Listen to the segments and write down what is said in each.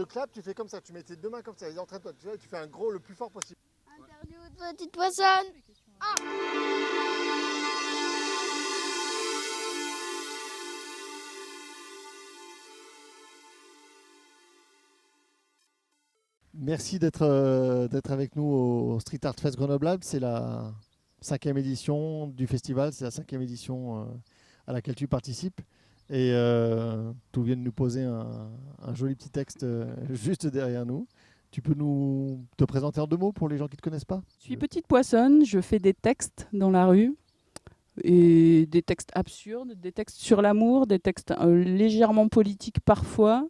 de clap, tu fais comme ça, tu mets tes deux mains comme ça, et entraîne-toi, tu vois, tu fais un gros le plus fort possible. Interview de petite poissonne. Merci d'être avec nous au Street Art Fest Grenoble Lab. C'est la 5e édition du festival, c'est la 5e édition à laquelle tu participes. Et tu viens de nous poser un joli petit texte juste derrière nous. Tu peux nous te présenter en 2 mots pour les gens qui ne te connaissent pas? Je suis petite poissonne, je fais des textes dans la rue, et des textes absurdes, des textes sur l'amour, des textes légèrement politiques parfois,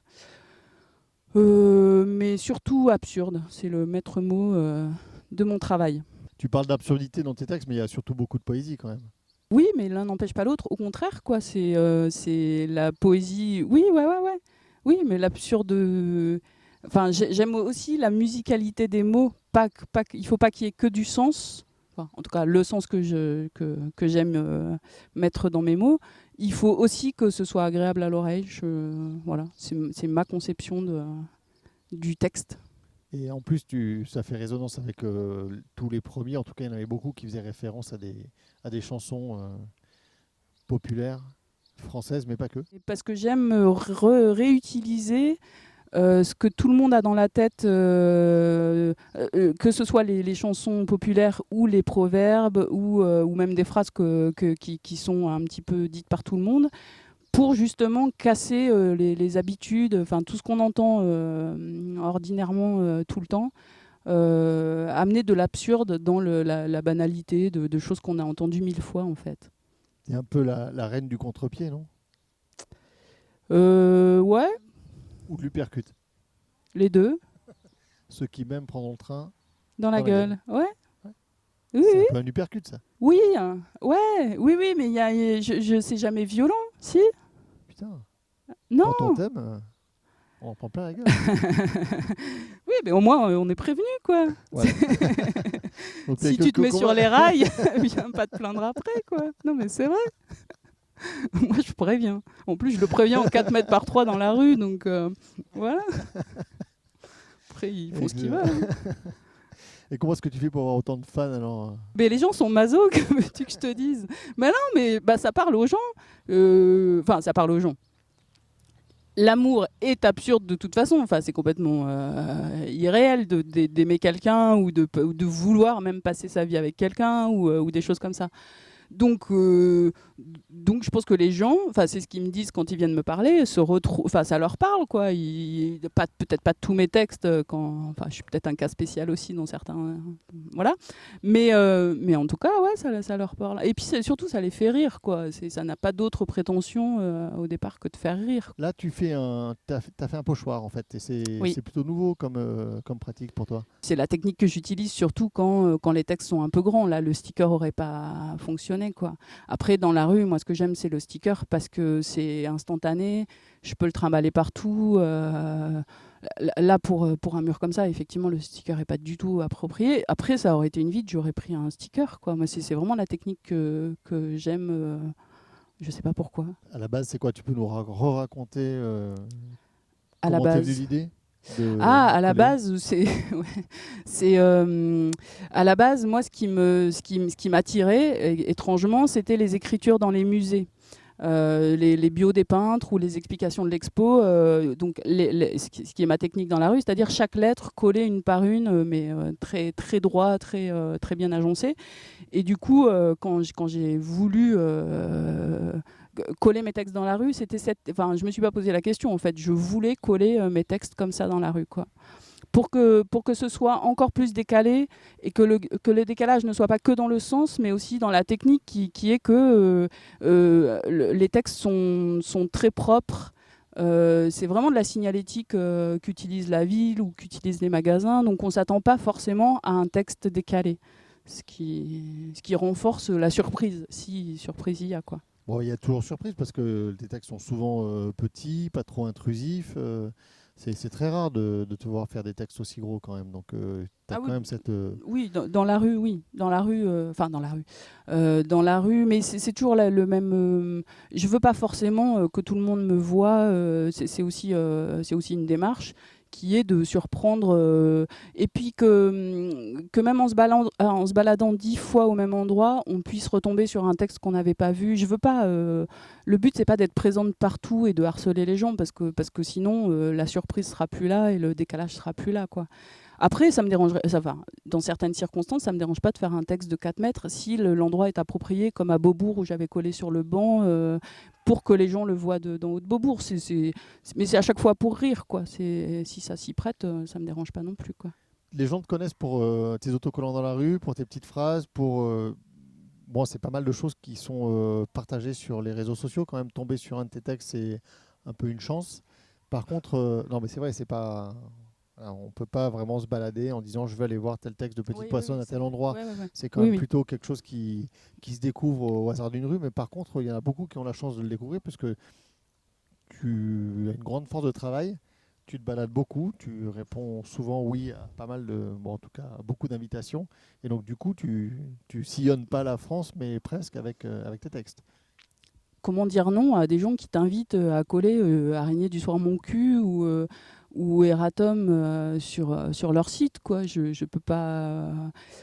mais surtout absurdes. C'est le maître mot de mon travail. Tu parles d'absurdité dans tes textes, mais il y a surtout beaucoup de poésie quand même. Oui, mais l'un n'empêche pas l'autre. Au contraire, quoi. C'est la poésie. Oui, ouais. Oui, mais l'absurde. Enfin, j'aime aussi la musicalité des mots. Il faut pas qu'il y ait que du sens. Enfin, en tout cas, le sens que j'aime mettre dans mes mots. Il faut aussi que ce soit agréable à l'oreille. Voilà, c'est ma conception du texte. Et en plus, ça fait résonance avec tous les premiers. En tout cas, il y en avait beaucoup qui faisaient référence à des chansons populaires françaises, mais pas que. Parce que j'aime réutiliser ce que tout le monde a dans la tête, que ce soit les chansons populaires ou les proverbes ou même des phrases qui sont un petit peu dites par tout le monde, pour justement casser les habitudes, enfin tout ce qu'on entend ordinairement tout le temps, amener de l'absurde dans la banalité de choses qu'on a entendues 1000 fois en fait. C'est un peu la reine du contre-pied, non? Ouais, Ou de l'uppercut. les deux, Ceux qui même prendront le train. dans la gueule. Ouais. Ouais. Oui, C'est oui. un peu un uppercut, ça. Oui, oui, mais je c'est jamais violent, si? Putain, Non. quand on t'aime, on en prend plein la gueule. Oui, mais au moins on est prévenu, quoi. Ouais. Donc, Si tu te mets sur les rails, viens pas te plaindre après, quoi. Non, mais c'est vrai. Moi, je préviens. En plus, je le préviens en 4 mètres par 3 dans la rue, donc voilà. Après, ils font ce qu'ils veulent. Et comment est-ce que tu fais pour avoir autant de fans alors? Mais les gens sont masos, que veux-tu que je te dise? Mais non, mais ça parle aux gens. Enfin, ça parle aux gens. L'amour est absurde de toute façon. Enfin, c'est complètement irréel d'aimer quelqu'un ou de vouloir même passer sa vie avec quelqu'un ou des choses comme ça. Donc je pense que les gens, enfin c'est ce qu'ils me disent quand ils viennent me parler, se retrouvent, enfin ça leur parle quoi. Peut-être pas tous mes textes, enfin je suis peut-être un cas spécial aussi dans certains, voilà. Mais en tout cas ouais ça leur parle. Et puis surtout ça les fait rire quoi. Ça n'a pas d'autre prétention au départ que de faire rire. Là, t'as fait un pochoir en fait, et c'est Oui. c'est plutôt nouveau comme pratique pour toi. C'est la technique que j'utilise surtout quand les textes sont un peu grands. Là, le sticker aurait pas fonctionné, quoi. Après, dans la rue, moi, ce que j'aime, c'est le sticker parce que c'est instantané. Je peux le trimballer partout. Là, pour un mur comme ça, effectivement, le sticker n'est pas du tout approprié. Après, ça aurait été une vide, j'aurais pris un sticker, quoi. Moi, c'est vraiment la technique que j'aime. Je sais pas pourquoi. À la base, c'est quoi? Tu peux nous raconter À la comment t'es base. venue l'idée À la de- base, c'est à la base, moi, ce qui m'attirait, étrangement, c'était les écritures dans les musées. Les bios des peintres ou les explications de l'expo. Donc, ce qui est ma technique dans la rue, c'est-à-dire chaque lettre collée une par une, mais très, très droit, très bien agencé. Et du coup, quand j'ai voulu coller mes textes dans la rue, enfin, je me suis pas posé la question. En fait, je voulais coller mes textes comme ça dans la rue, quoi. Pour que ce soit encore plus décalé et que le décalage ne soit pas que dans le sens, mais aussi dans la technique qui est que les textes sont très propres. C'est vraiment de la signalétique qu'utilise la ville ou qu'utilisent les magasins. Donc on ne s'attend pas forcément à un texte décalé. Ce qui renforce la surprise, si surprise il y a, quoi. Bon, il y a toujours surprise parce que tes textes sont souvent petits, pas trop intrusifs. C'est très rare de te voir faire des textes aussi gros quand même. Donc, tu as quand même cette. Oui, dans la rue, oui. Dans la rue, enfin, dans la rue. Dans la rue, mais c'est toujours le même. Je veux pas forcément que tout le monde me voie. C'est aussi une démarche qui est de surprendre, et puis que même en se baladant 10 fois au même endroit, on puisse retomber sur un texte qu'on n'avait pas vu. Je veux pas, le but c'est pas d'être présente partout et de harceler les gens parce que sinon la surprise sera plus là et le décalage sera plus là, quoi. Après, ça me dérangerait, ça va. Dans certaines circonstances, ça me dérange pas de faire un texte de 4 mètres si l'endroit est approprié, comme à Beaubourg où j'avais collé sur le banc pour que les gens le voient d'en haut de Beaubourg. Mais c'est à chaque fois pour rire, quoi. Si ça s'y prête, ça me dérange pas non plus, quoi. Les gens te connaissent pour tes autocollants dans la rue, pour tes petites phrases, pour... bon, c'est pas mal de choses qui sont partagées sur les réseaux sociaux. Quand même, tomber sur un de tes textes, c'est un peu une chance. Par contre, non, mais c'est vrai, c'est pas... Alors, on ne peut pas vraiment se balader en disant je veux aller voir tel texte de Petite Poissonne à tel endroit. Ouais. C'est quand même plutôt quelque chose qui se découvre au hasard d'une rue. Mais par contre, il y en a beaucoup qui ont la chance de le découvrir parce que tu as une grande force de travail. Tu te balades beaucoup, tu réponds souvent oui à pas mal de, bon, en tout cas, à beaucoup d'invitations. Et donc, du coup, tu sillonnes pas la France, mais presque avec tes textes. Comment dire non à des gens qui t'invitent à coller Araignée du soir mon cul ou Eratom sur leur site, quoi. Je peux pas.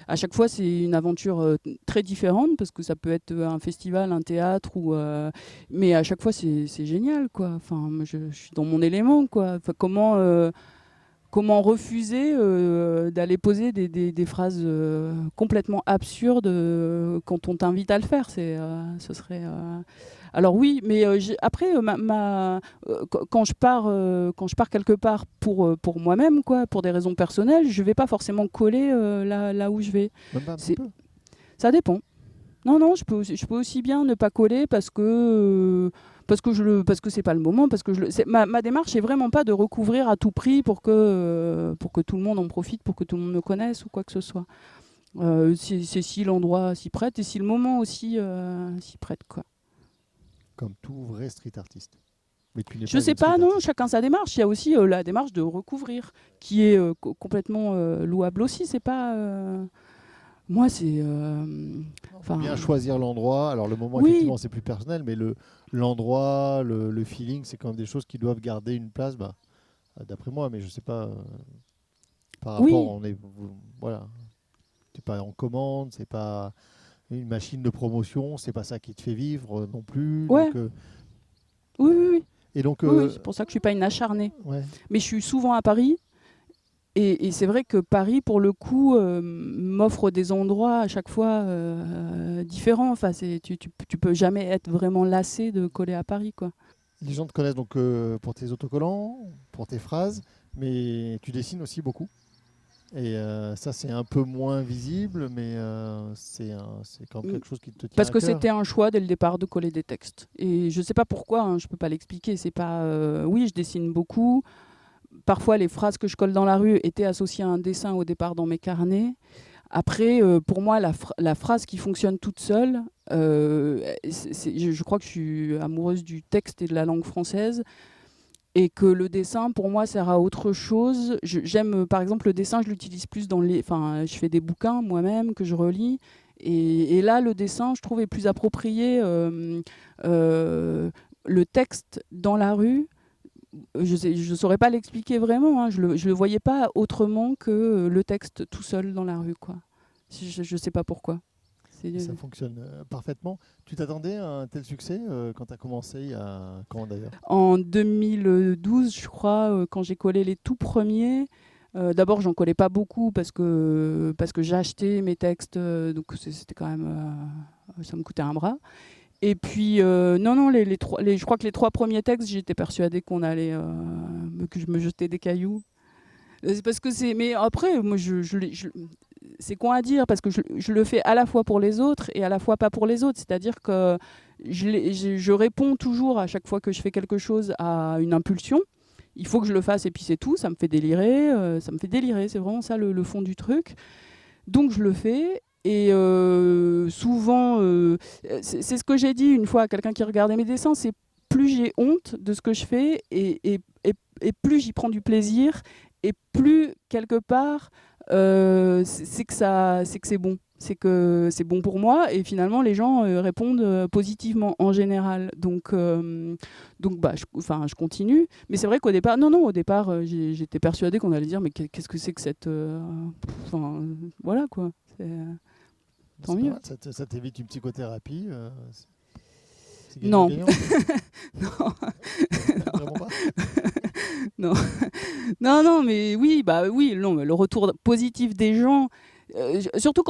À chaque fois, c'est une aventure très différente parce que ça peut être un festival, un théâtre mais à chaque fois, c'est génial, quoi. Enfin, moi, je suis dans mon élément, quoi. Enfin, comment refuser d'aller poser des phrases complètement absurdes quand on t'invite à le faire. Ce serait alors oui, mais après quand je pars quelque part pour moi-même, quoi, pour des raisons personnelles, je vais pas forcément coller là où je vais. Même pas un petit peu. Ça dépend. Non, je peux aussi bien ne pas coller parce que c'est pas le moment, parce que ma démarche est vraiment pas de recouvrir à tout prix pour que tout le monde en profite, pour que tout le monde me connaisse ou quoi que ce soit. C'est si l'endroit s'y prête et si le moment aussi s'y prête, quoi. Comme tout vrai street artiste. Mais tu n'es Je pas sais une pas, street non, artiste. chacun sa démarche. Il y a aussi la démarche de recouvrir, qui est complètement louable aussi. C'est pas. Moi, c'est. Bien choisir l'endroit. Alors, le moment, oui. effectivement, c'est plus personnel, mais l'endroit, le feeling, c'est quand même des choses qui doivent garder une place, d'après moi, mais je sais pas. Par rapport, voilà. C'est pas en commande, c'est pas une machine de promotion, c'est pas ça qui te fait vivre non plus. Ouais. Donc, oui. Et donc, oui, c'est pour ça que je suis pas une acharnée. Ouais. Mais je suis souvent à Paris. Et c'est vrai que Paris, pour le coup, m'offre des endroits à chaque fois différents. Enfin, tu peux jamais être vraiment lassé de coller à Paris, quoi. Les gens te connaissent donc pour tes autocollants, pour tes phrases, mais tu dessines aussi beaucoup. Et ça, c'est un peu moins visible, mais c'est quand même quelque chose qui te tient Parce à que cœur. c'était un choix dès le départ de coller des textes. Et je sais pas pourquoi, hein, je peux pas l'expliquer. C'est pas. Oui, je dessine beaucoup. Parfois, les phrases que je colle dans la rue étaient associées à un dessin au départ dans mes carnets. Après, pour moi, la phrase qui fonctionne toute seule, je crois que je suis amoureuse du texte et de la langue française, et que le dessin, pour moi, sert à autre chose. J'aime, par exemple, le dessin, je l'utilise plus enfin, je fais des bouquins moi-même que je relis, et là, le dessin, je trouve, est plus approprié. Le texte dans la rue, je saurais pas l'expliquer vraiment, hein. Je le voyais pas autrement que le texte tout seul dans la rue, quoi. Je sais pas pourquoi. Ça fonctionne parfaitement. Tu t'attendais à un tel succès quand tu as commencé quand d'ailleurs? En 2012, je crois, quand j'ai collé les tout premiers. D'abord, j'en collais pas beaucoup parce que j'ai acheté mes textes, donc c'était quand même, ça me coûtait un bras. Et puis, non, je crois que les 3 premiers textes, j'étais persuadée qu'on allait que je me jetais des cailloux. C'est parce que mais après, moi, c'est con à dire parce que je le fais à la fois pour les autres et à la fois pas pour les autres. C'est-à-dire que je réponds toujours à chaque fois que je fais quelque chose à une impulsion. Il faut que je le fasse et puis c'est tout. Ça me fait délirer. C'est vraiment ça le fond du truc. Donc je le fais. Et souvent, c'est ce que j'ai dit une fois à quelqu'un qui regardait mes dessins, c'est plus j'ai honte de ce que je fais et plus j'y prends du plaisir et plus quelque part c'est que c'est bon. c'est que c'est bon pour moi et finalement les gens répondent positivement en général. Donc bah, je continue. Mais c'est vrai qu'au départ, au départ, j'étais persuadée qu'on allait dire mais qu'est-ce que c'est que cette... Enfin, voilà quoi. Tant C'est pas mieux. mal, ça t'évite une psychothérapie. C'est Non. gagnant-gagnant. Non. Vraiment pas. Non. Non, mais oui, bah oui, non, mais le retour positif des gens, surtout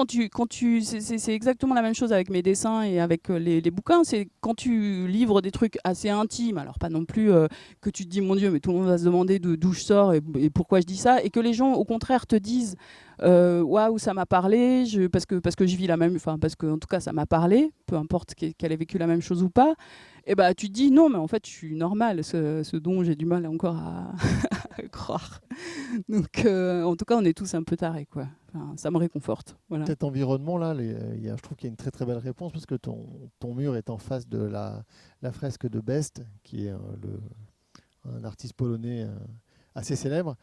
c'est exactement la même chose avec mes dessins et avec les bouquins, c'est quand tu livres des trucs assez intimes, alors pas non plus que tu te dis mon Dieu, mais tout le monde va se demander d'où je sors et pourquoi je dis ça, et que les gens au contraire te disent waouh, ça m'a parlé, parce que je vis la même, enfin parce que en tout cas ça m'a parlé, peu importe qu'elle ait vécu la même chose ou pas. Et bah tu te dis non mais en fait je suis normale, ce dont j'ai du mal encore à croire. Donc en tout cas on est tous un peu tarés quoi. Enfin, ça me réconforte. Voilà. Cet environnement là, je trouve qu'il y a une très très belle réponse parce que ton mur est en face de la fresque de Best, qui est un artiste polonais assez célèbre.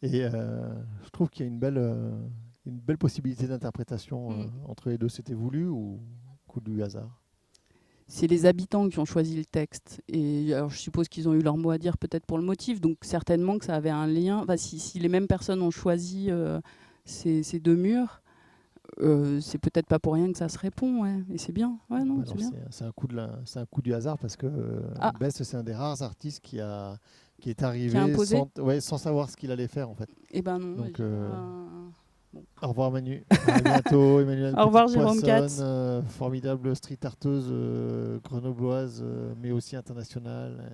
Et je trouve qu'il y a une belle possibilité d'interprétation entre les deux. C'était voulu ou coup du hasard? C'est les habitants qui ont choisi le texte. Et alors, je suppose qu'ils ont eu leur mot à dire peut-être pour le motif, donc certainement que ça avait un lien. Enfin, si les mêmes personnes ont choisi ces deux murs, c'est peut-être pas pour rien que ça se répond, ouais. Et c'est bien. Ouais, non, c'est bien. C'est un coup du hasard parce que Ah, Best, c'est un des rares artistes qui est qui a arrivé imposé. sans savoir ce qu'il allait faire en fait. Eh ben non. Donc, Bon. au revoir Manu, à bientôt Emmanuel Au revoir, Jérôme Petite-Poissonne, Katz. formidable street arteuse grenobloise, mais aussi internationale.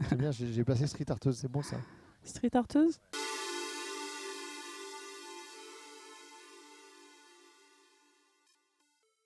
Très bien, j'ai placé street arteuse, c'est bon ça. Street arteuse.